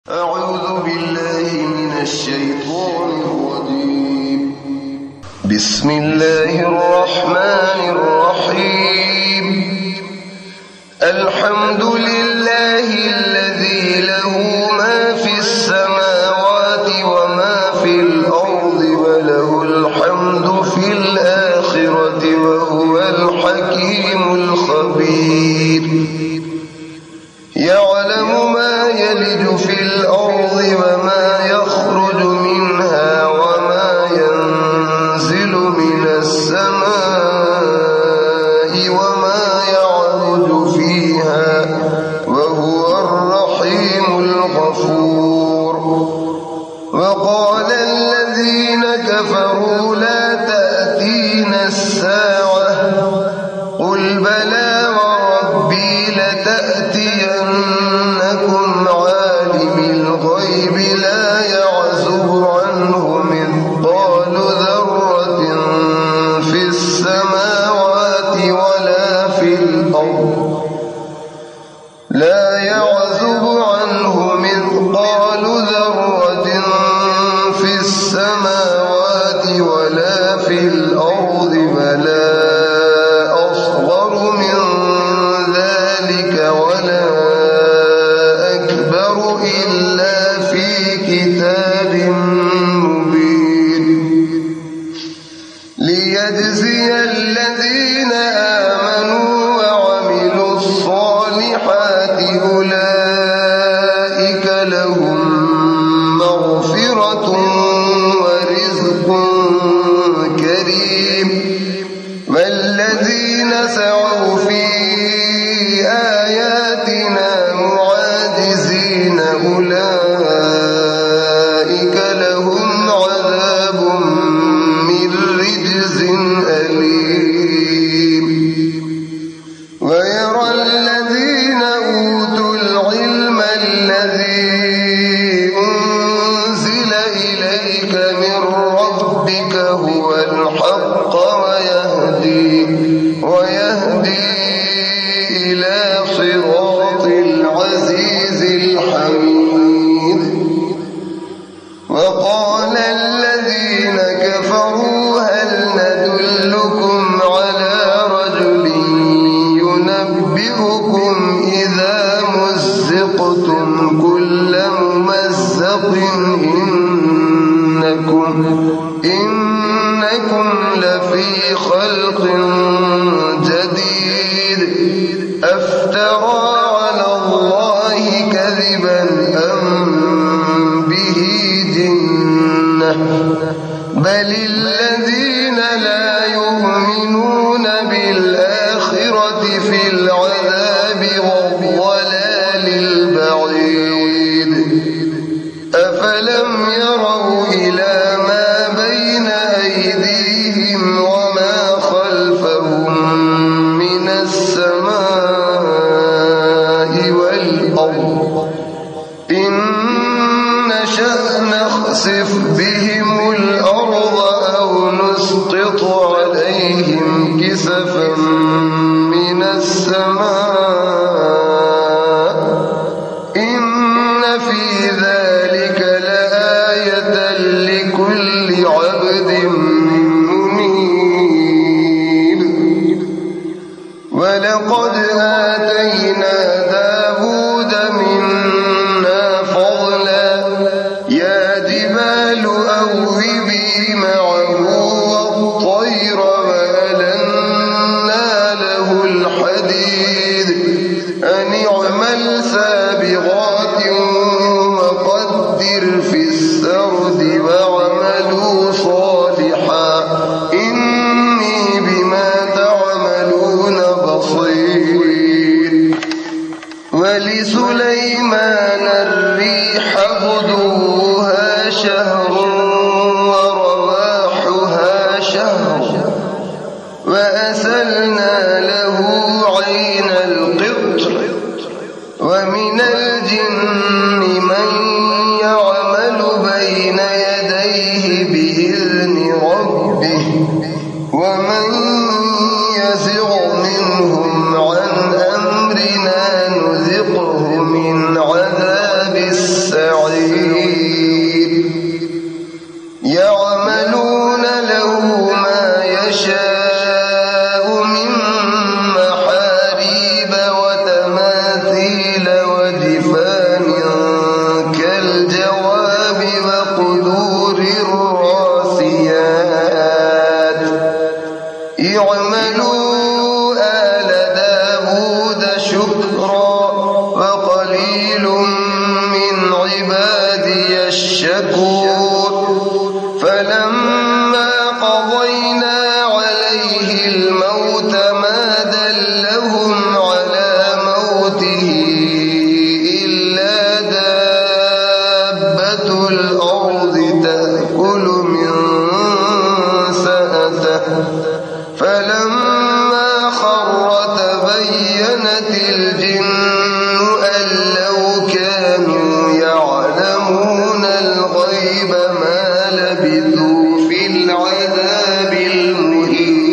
أعوذ بالله من الشيطان الرجيم. بسم الله الرحمن الرحيم. الحمد لله الذي له ما في السماوات وما في الأرض وله الحمد في الآخرة وهو الحكيم الخبير. يعلم ما يلج في الأرض وما يخرج منها وما ينزل من السماء وما يعرج فيها وهو الرحيم الغفور. وقال الذين كفروا لا تأتينا الساعة قل بلى وربي لتأتينكم عالم الغيب لا يعزب عنه مثقال ذرة في السماوات ولا في الأرض ولا أصغر من ذلك ولا أكبر إلا في كتاب مبين. ليجزي الذين آمنوا وعملوا الصالحات أولئك لهم مغفرة ورزق كريم. والذين سعوا في آياتنا معاجزين أولئك لهم عذاب من رجز أليم. ويرى الذين أوتوا العلم الذي أنزل إليك من ربك هو الحق ويهدي إلى صراط العزيز الحميد. وقال الذين كفروا هل ندلكم على رجل ينبئكم إذا مزقتم كل ممزق إنكم لفي خلق جديد. أفترى على الله كذبا أم به جنة بل الذين لا يؤمنون بالآخرة في العذاب والضلال البعيد. أفلم يروا إلى ما بين أيديهم وما خلفهم من السماء والأرض إن نشأ نخسف بهم الأرض أو نسقط عليهم كسفا من السماء إن في ذلك لآية لكل عبد منيب. ولقد آتينا داود منا فضلا يا جبال أوبي معه والطير وألنا له الحديد أن اعمل سابغات وقدر في السرد واعملوا صالحا إني بما تعملون بصير. ولسليمان الريح غدوها شهر ورواحها شهر وأسلنا له عين القطر. ومن الجن من يعمل بين يديه بإذن ربه ومن يزغ منهم عن أمرنا نذقه من عذاب السعير. عبادي الشكور فلما قضينا عليه الموت ما دلهم على موته إلا دابة الأرض تأكل من سأته فلما خر تبينت الجن أن لو كانوا يعلمون الغيب ما لبثوا في العذاب المهين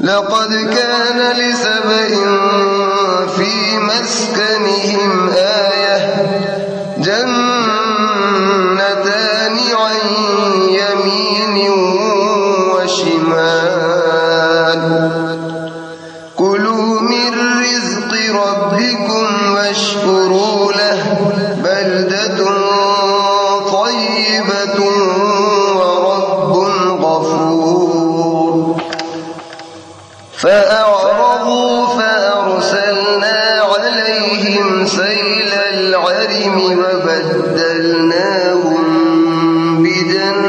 لقد كان لسبإ في مسكنهم آية جنتان عن يمين وشمال كلوا من رزق ربكم واشكروا له بلدة طيبة ورب غفور فأعرضوا فأرسلنا عليهم سيل العرم وبدلناهم بجنتين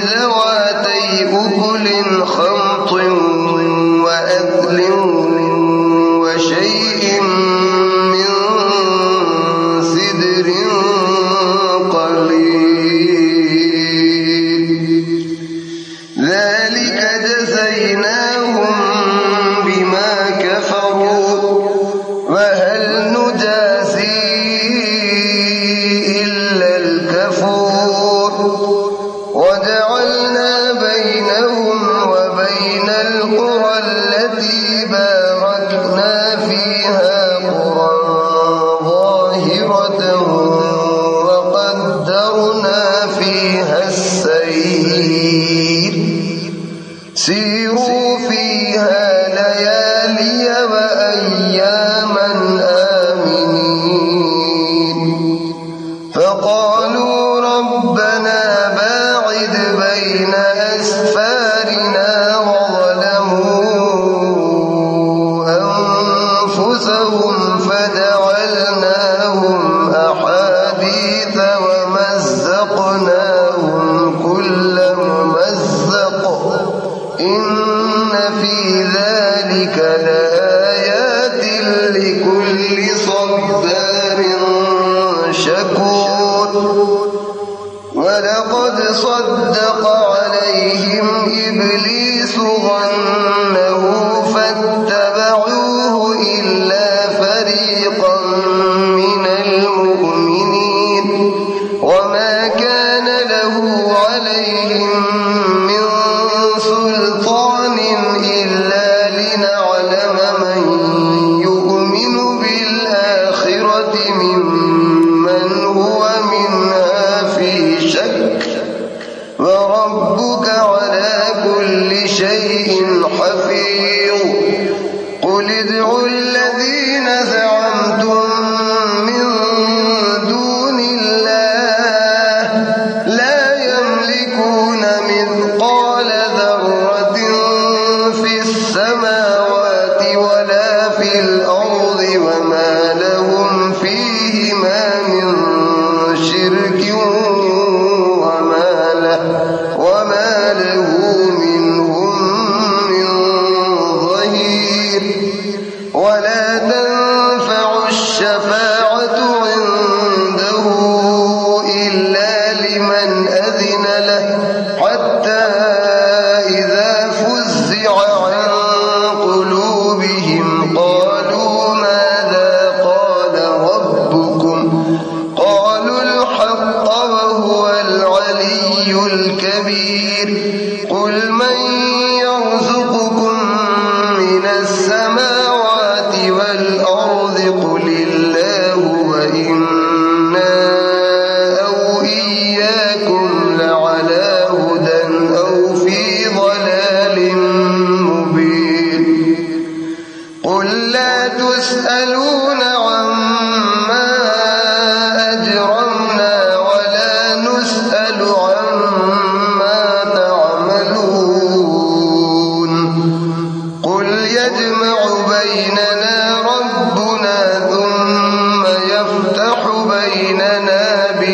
ذواتي أكل خمط وأثل وشيء من سدر قليل ذلك جزيناهم بما كفروا وهل نجازي إلا الكفور وجعلنا بينهم وبين القرى التي باركنا فيها قرى ظاهرة وقدرنا فيها السير سيروا فيها ليالي وأياما آمنين فقالوا ربنا باعد بين أسفارنا وظلموا أنفسهم فجعلناهم أحاديث ومزقناهم كل ممزق إن في ذلك لآيات لكل صبار شكور ولقد صدق عليهم إبليس ظنه فاتبعوه إلا فريقا من المؤمنين وما كان له عليهم من سلطان إلا لنعلم من يؤمن بالآخرة ممن هو منها في شك وربك على كل شيء حفيظ قل ادعوا الذين زعمتم من دون الله لا يملكون مثقال ذرة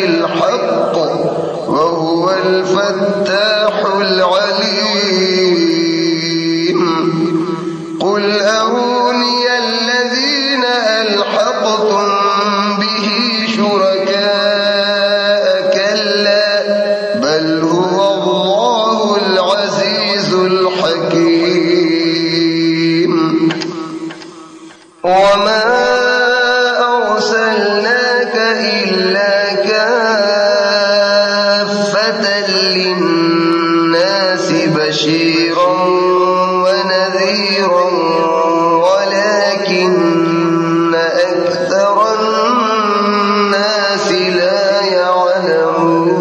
بالحق وهو الفتاح العليم قل أروني الذين ألحقتم به شركاء كلا بل هو الله العزيز الحكيم وما أرسلناك إلا كافة للناس بشيرا ونذيرا ولكن أكثر الناس لا يعلمون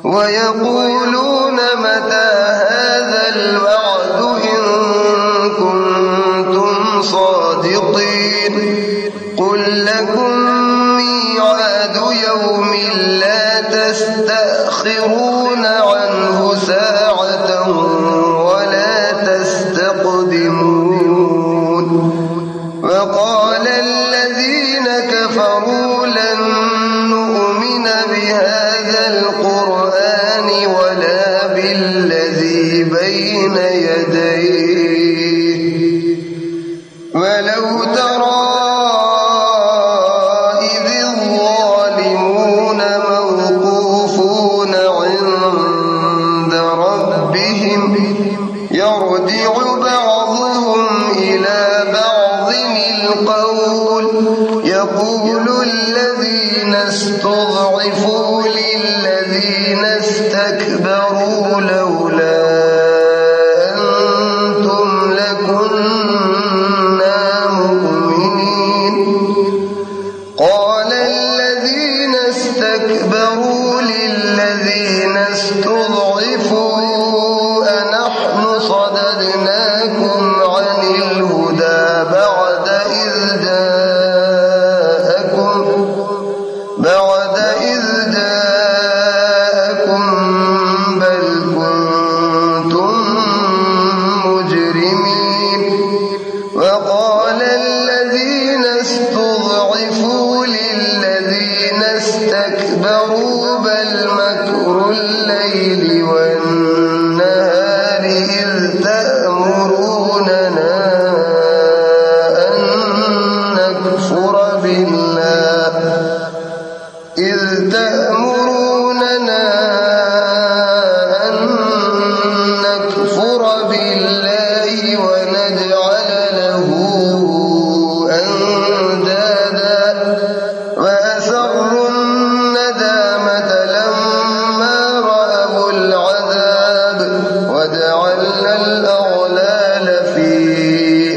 ويقولون متى هذا الوعد إن كنتم صادقين قل لكم ميعاد يوم لا تستأخرون عنه ساعة ولا تستقدمون وقال الذين كفروا لن نؤمن بهذا القرآن ولا بالذي بين يديه ولو ترى إذ الظالمون موقوفون عند ربهم يرجع بعضهم إلى بعض القول يقول الذين استضعفوا للذين استكبروا لولا أنتم لكنا مؤمنين قال الذين استكبروا للذين استضعفوا أنحن صددناكم عن الهدى بعد إذ جاءكم بل كنتم مجرمين وقال الذين استضعفوا للذين استكبروا بل مكر الليل والنهار إذ تأمروننا أن نكفر بالله ونجعل له أندادا وأسروا الندامة لما رأوا العذاب وجعلنا الأغلال في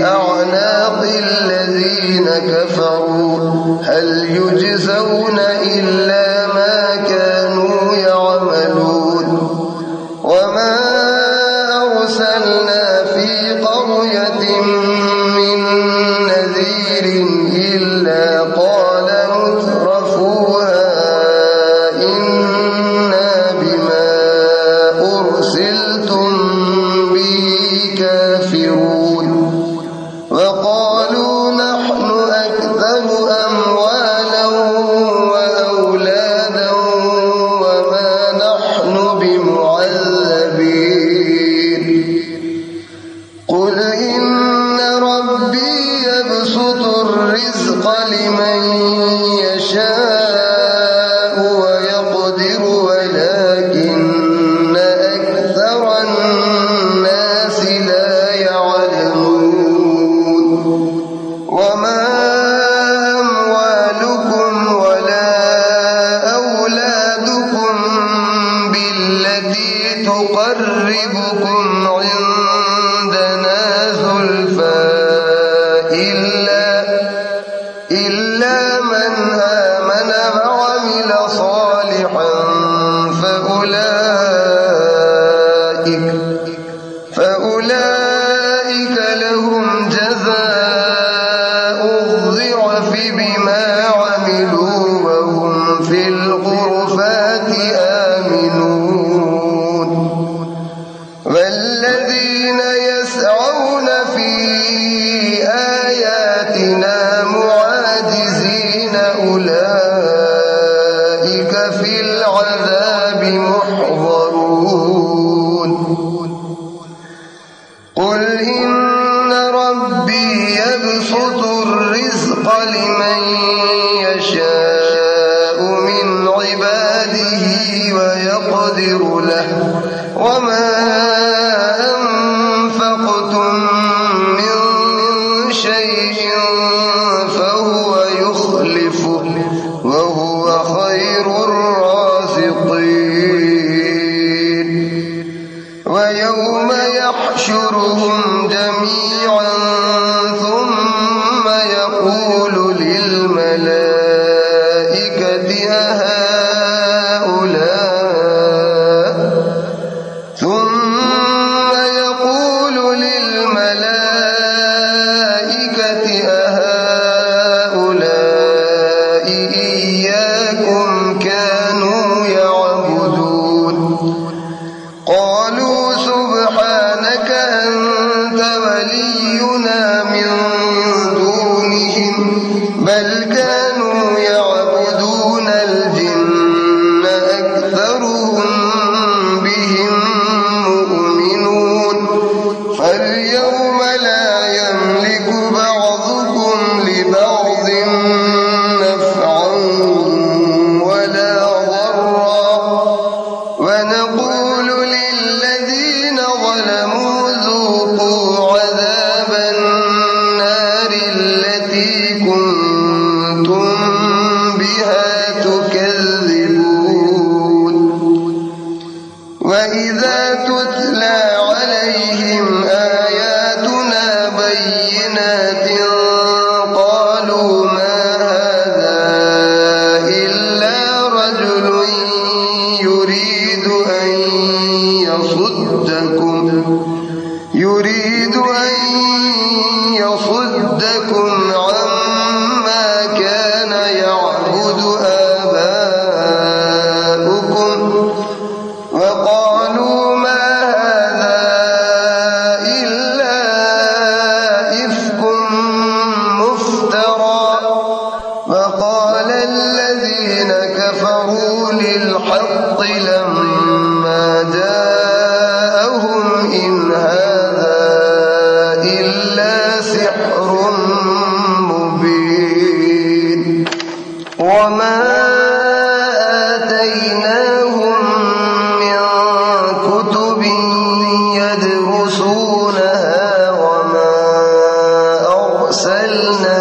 أعناق الذين كفروا هل يجزون إلا ما كانوا يعملون وما أرسلنا في قرية من نذير إلا قال مترفوها إنا بما أرسلتم به كافرون وقالوا نحن أكثر أموالا وأولادا وما نحن بمعذبين قل إن ربي يبسط الرزق لمن يشاء ويقدر ولكن أكثر الناس لا يعلمون وما أموالكم ولا أولادكم بالتي تقربكم عندنا زلفى إلا من آمن وعمل صالحا فأولئك لهم جزاء الضعف بما عملوا وهم في الغرفات آمنون والذين يسعون في آياتنا معاجزين أولئك ففي العذاب محضرون قل إن ربي يبسط الرزق لمن يشاء من عباده ويقدر له وما أنفقتم من شيء فهو يخلفه وهو خير الرازقين ويوم يحشرهم جميعا ثم يقول للملائكة أهؤلاء إياكم كانوا يعبدون قالوا سبحانك أنت ولينا من دونهم بل كانوا يعبدون الجن أكثرهم بهم مؤمنون فاليوم لا يملك بعضكم لبعض نفعا ولا ضرا ونقول للذين ظلموا ذوقوا عذاب النار التي كنتم بها تكذبون وإذا تتلى عليهم آياتنا بينات قالوا ما هذا إلا رجل يريد أن يصدكم عما كان يعبد آباؤكم وقالوا ما هذا إلا إفك مفترى وقال الذين كفروا للحق لما جاءهم إن هذا إلا سحر مبين وما آتيناهم من كتب يدرسونها وما أرسلنا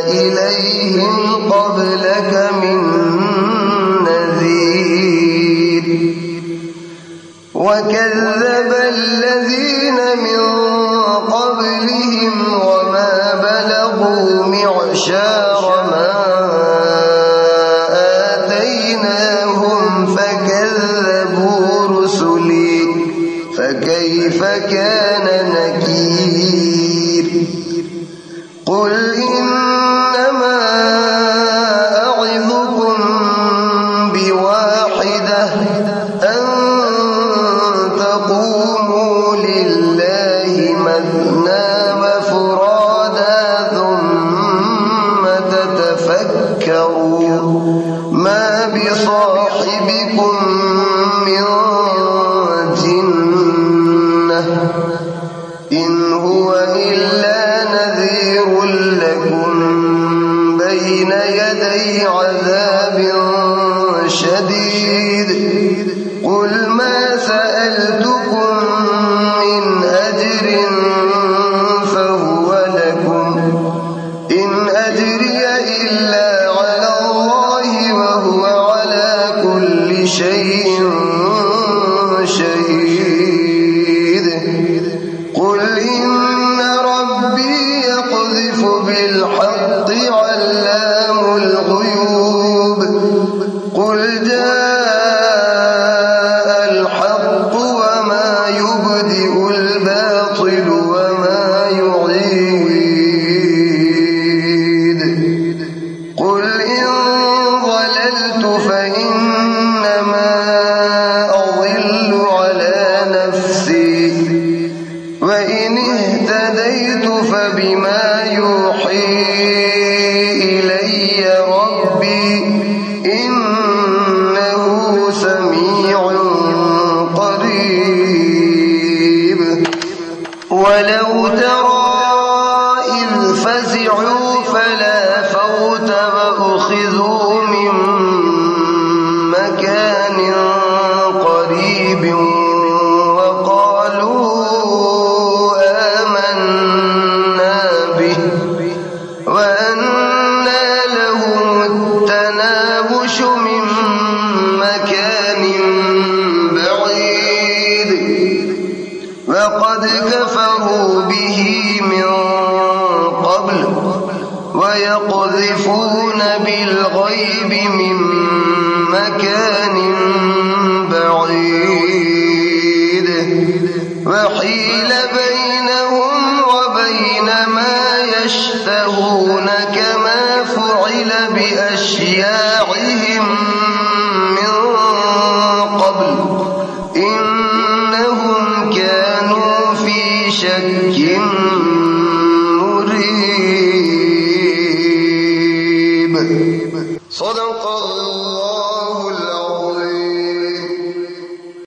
إليهم قبلك من نذير وكذب الذين من قبلهم وما بلغوا معشار ما آتيناهم فكذبوا رسلي فكيف كان نكير قل إنما أعظكم بواحدة أن تقوموا لله مثنى وفرادا ثم تتفكروا ما بصاحبكم من جنة إن هو إلا نذير لكم بين يدي عذاب شديد قل ما سألتكم من أجر فهو لكم إن أجري إلا على الله وهو على كل شيء شهيد قل إن ربي يقذف بالحق علام الغيوب قل جاء الحق وما يبدئ الباطل وما يعيد قل إن ضللت فإنما أضل على نفسي وإن اهتديت فبما يوحي إلي ربي إن الفواحش من مكان بعيد وقد كفروا به من قبل ويقذفون بالغيب من مكان بعيد وحيل بينهم وبين ما يشتهون كما فعل بأشياعهم من قبل إنهم كانوا في شك مريب. صدق الله